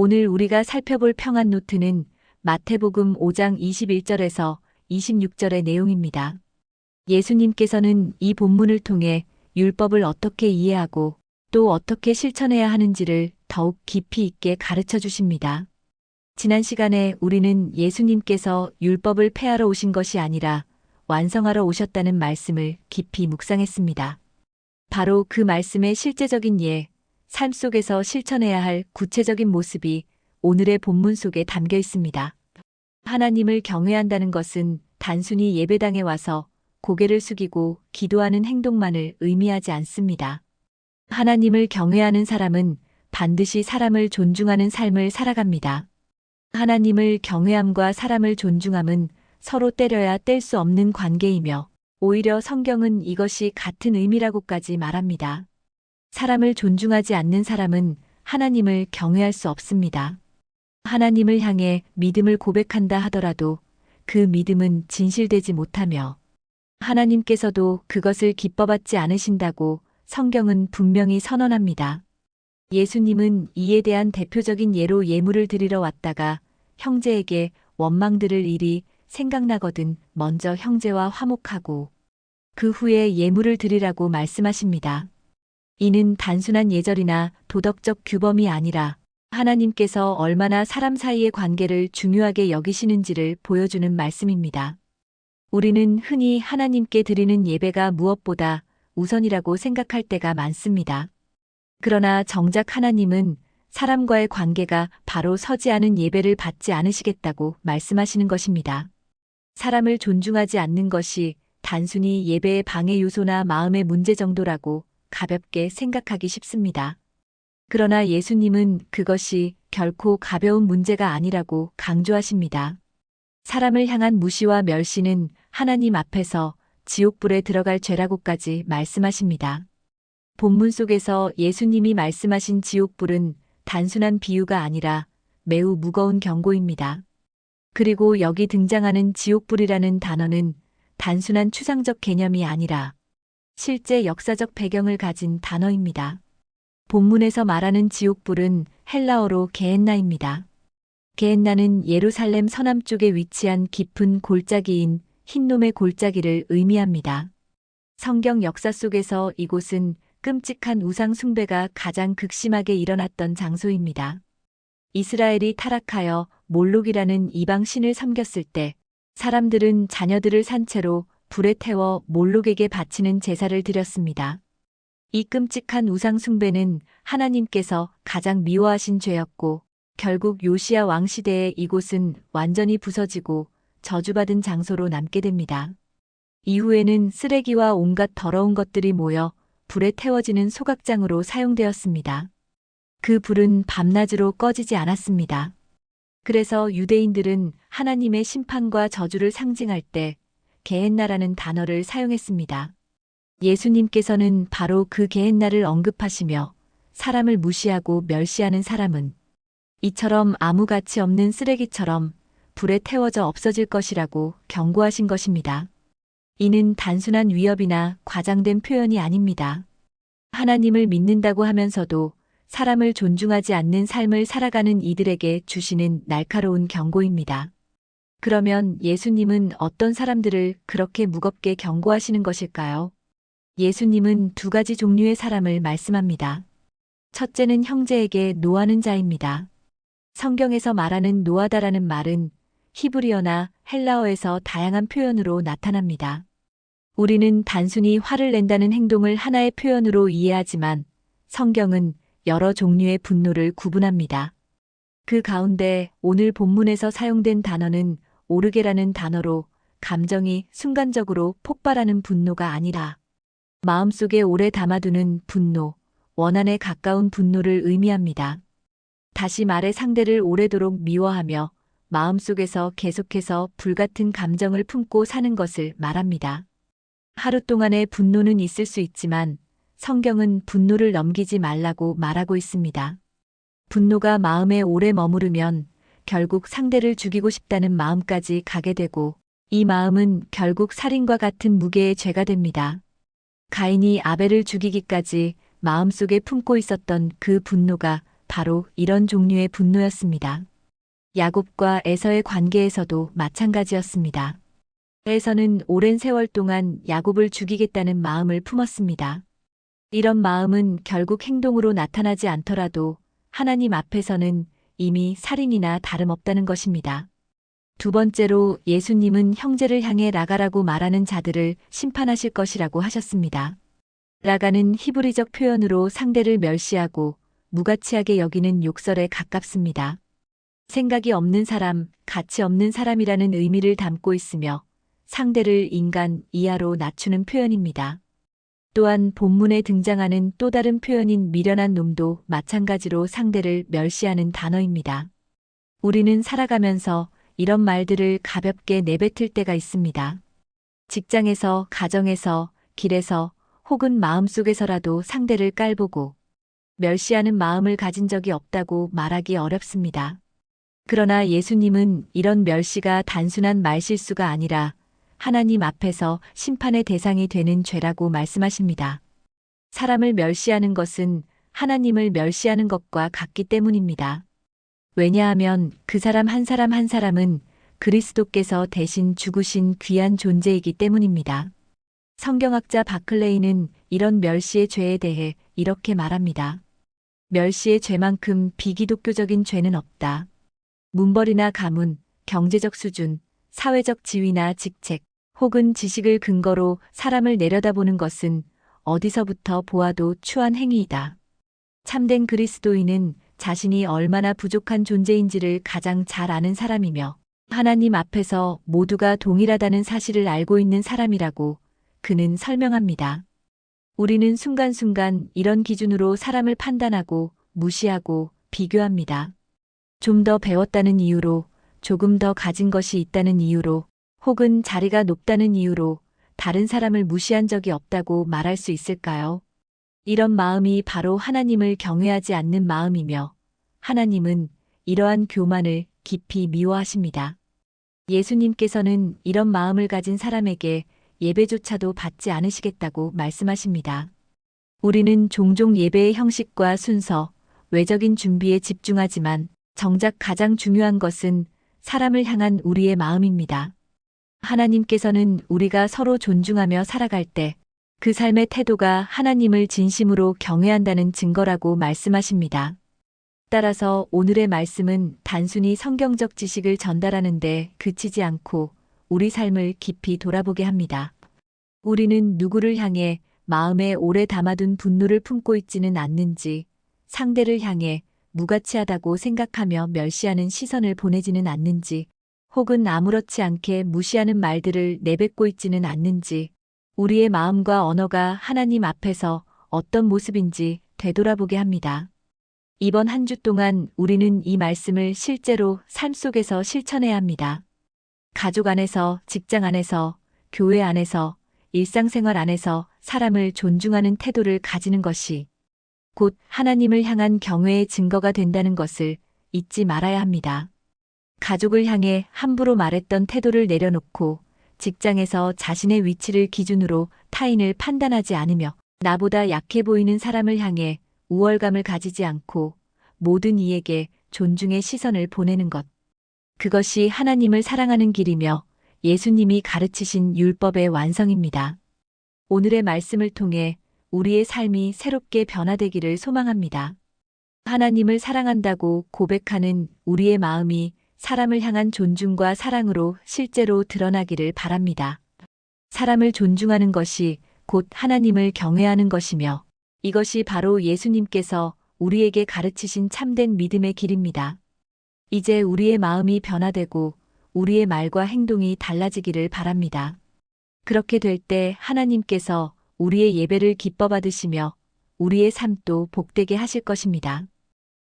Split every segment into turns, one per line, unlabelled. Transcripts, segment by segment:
오늘 우리가 살펴볼 평안 노트는 마태복음 5장 21절에서 26절의 내용입니다. 예수님께서는 이 본문을 통해 율법을 어떻게 이해하고 또 어떻게 실천해야 하는지를 더욱 깊이 있게 가르쳐 주십니다. 지난 시간에 우리는 예수님께서 율법을 폐하러 오신 것이 아니라 완성하러 오셨다는 말씀을 깊이 묵상했습니다. 바로 그 말씀의 실제적인 삶 속에서 실천해야 할 구체적인 모습이 오늘의 본문 속에 담겨 있습니다. 하나님을 경외한다는 것은 단순히 예배당에 와서 고개를 숙이고 기도하는 행동만을 의미하지 않습니다. 하나님을 경외하는 사람은 반드시 사람을 존중하는 삶을 살아갑니다. 하나님을 경외함과 사람을 존중함은 서로 때려야 뗄 수 없는 관계이며 오히려 성경은 이것이 같은 의미라고까지 말합니다. 사람을 존중하지 않는 사람은 하나님을 경외할 수 없습니다. 하나님을 향해 믿음을 고백한다 하더라도 그 믿음은 진실되지 못하며 하나님께서도 그것을 기뻐받지 않으신다고 성경은 분명히 선언합니다. 예수님은 이에 대한 대표적인 예로 예물을 드리러 왔다가 형제에게 원망 들을 일이 생각나거든 먼저 형제와 화목하고 그 후에 예물을 드리라고 말씀하십니다. 이는 단순한 예절이나 도덕적 규범이 아니라 하나님께서 얼마나 사람 사이의 관계를 중요하게 여기시는지를 보여주는 말씀입니다. 우리는 흔히 하나님께 드리는 예배가 무엇보다 우선이라고 생각할 때가 많습니다. 그러나 정작 하나님은 사람과의 관계가 바로 서지 않은 예배를 받지 않으시겠다고 말씀하시는 것입니다. 사람을 존중하지 않는 것이 단순히 예배의 방해 요소나 마음의 문제 정도라고 가볍게 생각하기 쉽습니다. 그러나 예수님은 그것이 결코 가벼운 문제가 아니라고 강조하십니다. 사람을 향한 무시와 멸시는 하나님 앞에서 지옥불에 들어갈 죄라고까지 말씀하십니다. 본문 속에서 예수님이 말씀하신 지옥불은 단순한 비유가 아니라 매우 무거운 경고입니다. 그리고 여기 등장하는 지옥불이라는 단어는 단순한 추상적 개념이 아니라 실제 역사적 배경을 가진 단어입니다. 본문에서 말하는 지옥불은 헬라어로 게헨나입니다. 게헨나는 예루살렘 서남쪽에 위치한 깊은 골짜기인 흰놈의 골짜기를 의미합니다. 성경 역사 속에서 이곳은 끔찍한 우상 숭배가 가장 극심하게 일어났던 장소입니다. 이스라엘이 타락하여 몰록이라는 이방 신을 섬겼을 때 사람들은 자녀들을 산채로 불에 태워 몰록에게 바치는 제사를 드렸습니다. 이 끔찍한 우상 숭배는 하나님께서 가장 미워하신 죄였고 결국 요시야 왕 시대에 이곳은 완전히 부서지고 저주받은 장소로 남게 됩니다. 이후에는 쓰레기와 온갖 더러운 것들이 모여 불에 태워지는 소각장으로 사용되었습니다. 그 불은 밤낮으로 꺼지지 않았습니다. 그래서 유대인들은 하나님의 심판과 저주를 상징할 때 게헨나라는 단어를 사용했습니다. 예수님께서는 바로 그 게헨나를 언급하시며 사람을 무시하고 멸시하는 사람은 이처럼 아무 가치 없는 쓰레기처럼 불에 태워져 없어질 것이라고 경고하신 것입니다. 이는 단순한 위협이나 과장된 표현이 아닙니다. 하나님을 믿는다고 하면서도 사람을 존중하지 않는 삶을 살아가는 이들에게 주시는 날카로운 경고입니다. 그러면 예수님은 어떤 사람들을 그렇게 무겁게 경고하시는 것일까요? 예수님은 두 가지 종류의 사람을 말씀합니다. 첫째는 형제에게 노하는 자입니다. 성경에서 말하는 노하다라는 말은 히브리어나 헬라어에서 다양한 표현으로 나타납니다. 우리는 단순히 화를 낸다는 행동을 하나의 표현으로 이해하지만 성경은 여러 종류의 분노를 구분합니다. 그 가운데 오늘 본문에서 사용된 단어는 오르게라는 단어로 감정이 순간적으로 폭발하는 분노가 아니라 마음속에 오래 담아두는 분노, 원한에 가까운 분노를 의미합니다. 다시 말해 상대를 오래도록 미워하며 마음속에서 계속해서 불같은 감정을 품고 사는 것을 말합니다. 하루 동안의 분노는 있을 수 있지만 성경은 분노를 넘기지 말라고 말하고 있습니다. 분노가 마음에 오래 머무르면 결국 상대를 죽이고 싶다는 마음까지 가게 되고 이 마음은 결국 살인과 같은 무게의 죄가 됩니다. 가인이 아벨을 죽이기까지 마음속에 품고 있었던 그 분노가 바로 이런 종류의 분노였습니다. 야곱과 에서의 관계에서도 마찬가지였습니다. 에서는 오랜 세월 동안 야곱을 죽이겠다는 마음을 품었습니다. 이런 마음은 결국 행동으로 나타나지 않더라도 하나님 앞에서는 이미 살인이나 다름없다는 것입니다. 두 번째로 예수님은 형제를 향해 라가라고 말하는 자들을 심판하실 것이라고 하셨습니다. 라가는 히브리적 표현으로 상대를 멸시하고 무가치하게 여기는 욕설에 가깝습니다. 생각이 없는 사람, 가치 없는 사람이라는 의미를 담고 있으며 상대를 인간 이하로 낮추는 표현입니다. 또한 본문에 등장하는 또 다른 표현인 미련한 놈도 마찬가지로 상대를 멸시하는 단어입니다. 우리는 살아가면서 이런 말들을 가볍게 내뱉을 때가 있습니다. 직장에서, 가정에서, 길에서 혹은 마음속에서라도 상대를 깔보고 멸시하는 마음을 가진 적이 없다고 말하기 어렵습니다. 그러나 예수님은 이런 멸시가 단순한 말실수가 아니라 하나님 앞에서 심판의 대상이 되는 죄라고 말씀하십니다. 사람을 멸시하는 것은 하나님을 멸시하는 것과 같기 때문입니다. 왜냐하면 그 사람 한 사람은 그리스도께서 대신 죽으신 귀한 존재이기 때문입니다. 성경학자 바클레이는 이런 멸시의 죄에 대해 이렇게 말합니다. 멸시의 죄만큼 비기독교적인 죄는 없다. 문벌이나 가문, 경제적 수준, 사회적 지위나 직책, 혹은 지식을 근거로 사람을 내려다보는 것은 어디서부터 보아도 추한 행위이다. 참된 그리스도인은 자신이 얼마나 부족한 존재인지를 가장 잘 아는 사람이며 하나님 앞에서 모두가 동일하다는 사실을 알고 있는 사람이라고 그는 설명합니다. 우리는 순간순간 이런 기준으로 사람을 판단하고 무시하고 비교합니다. 좀 더 배웠다는 이유로, 조금 더 가진 것이 있다는 이유로, 혹은 자리가 높다는 이유로 다른 사람을 무시한 적이 없다고 말할 수 있을까요? 이런 마음이 바로 하나님을 경외하지 않는 마음이며 하나님은 이러한 교만을 깊이 미워하십니다. 예수님께서는 이런 마음을 가진 사람에게 예배조차도 받지 않으시겠다고 말씀하십니다. 우리는 종종 예배의 형식과 순서, 외적인 준비에 집중하지만 정작 가장 중요한 것은 사람을 향한 우리의 마음입니다. 하나님께서는 우리가 서로 존중하며 살아갈 때 그 삶의 태도가 하나님을 진심으로 경외한다는 증거라고 말씀하십니다. 따라서 오늘의 말씀은 단순히 성경적 지식을 전달하는 데 그치지 않고 우리 삶을 깊이 돌아보게 합니다. 우리는 누구를 향해 마음에 오래 담아둔 분노를 품고 있지는 않는지, 상대를 향해 무가치하다고 생각하며 멸시하는 시선을 보내지는 않는지, 혹은 아무렇지 않게 무시하는 말들을 내뱉고 있지는 않는지, 우리의 마음과 언어가 하나님 앞에서 어떤 모습인지 되돌아보게 합니다. 이번 한 주 동안 우리는 이 말씀을 실제로 삶 속에서 실천해야 합니다. 가족 안에서, 직장 안에서, 교회 안에서, 일상생활 안에서 사람을 존중하는 태도를 가지는 것이 곧 하나님을 향한 경외의 증거가 된다는 것을 잊지 말아야 합니다. 가족을 향해 함부로 말했던 태도를 내려놓고 직장에서 자신의 위치를 기준으로 타인을 판단하지 않으며 나보다 약해 보이는 사람을 향해 우월감을 가지지 않고 모든 이에게 존중의 시선을 보내는 것. 그것이 하나님을 사랑하는 길이며 예수님이 가르치신 율법의 완성입니다. 오늘의 말씀을 통해 우리의 삶이 새롭게 변화되기를 소망합니다. 하나님을 사랑한다고 고백하는 우리의 마음이 사람을 향한 존중과 사랑으로 실제로 드러나기를 바랍니다. 사람을 존중하는 것이 곧 하나님을 경외하는 것이며 이것이 바로 예수님께서 우리에게 가르치신 참된 믿음의 길입니다. 이제 우리의 마음이 변화되고 우리의 말과 행동이 달라지기를 바랍니다. 그렇게 될 때 하나님께서 우리의 예배를 기뻐 받으시며 우리의 삶도 복되게 하실 것입니다.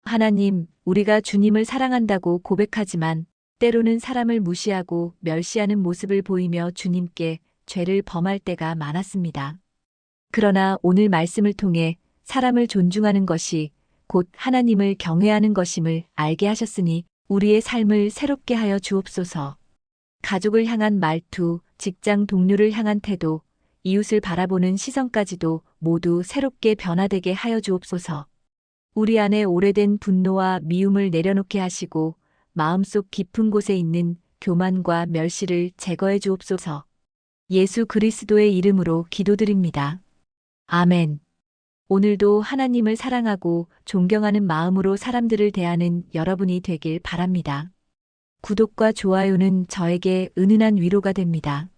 하나님, 우리가 주님을 사랑한다고 고백하지만 때로는 사람을 무시하고 멸시하는 모습을 보이며 주님께 죄를 범할 때가 많았습니다. 그러나 오늘 말씀을 통해 사람을 존중하는 것이 곧 하나님을 경외하는 것임을 알게 하셨으니 우리의 삶을 새롭게 하여 주옵소서. 가족을 향한 말투, 직장 동료를 향한 태도, 이웃을 바라보는 시선까지도 모두 새롭게 변화되게 하여 주옵소서. 우리 안에 오래된 분노와 미움을 내려놓게 하시고 마음속 깊은 곳에 있는 교만과 멸시를 제거해 주옵소서. 예수 그리스도의 이름으로 기도드립니다. 아멘. 오늘도 하나님을 사랑하고 존경하는 마음으로 사람들을 대하는 여러분이 되길 바랍니다. 구독과 좋아요는 저에게 은은한 위로가 됩니다.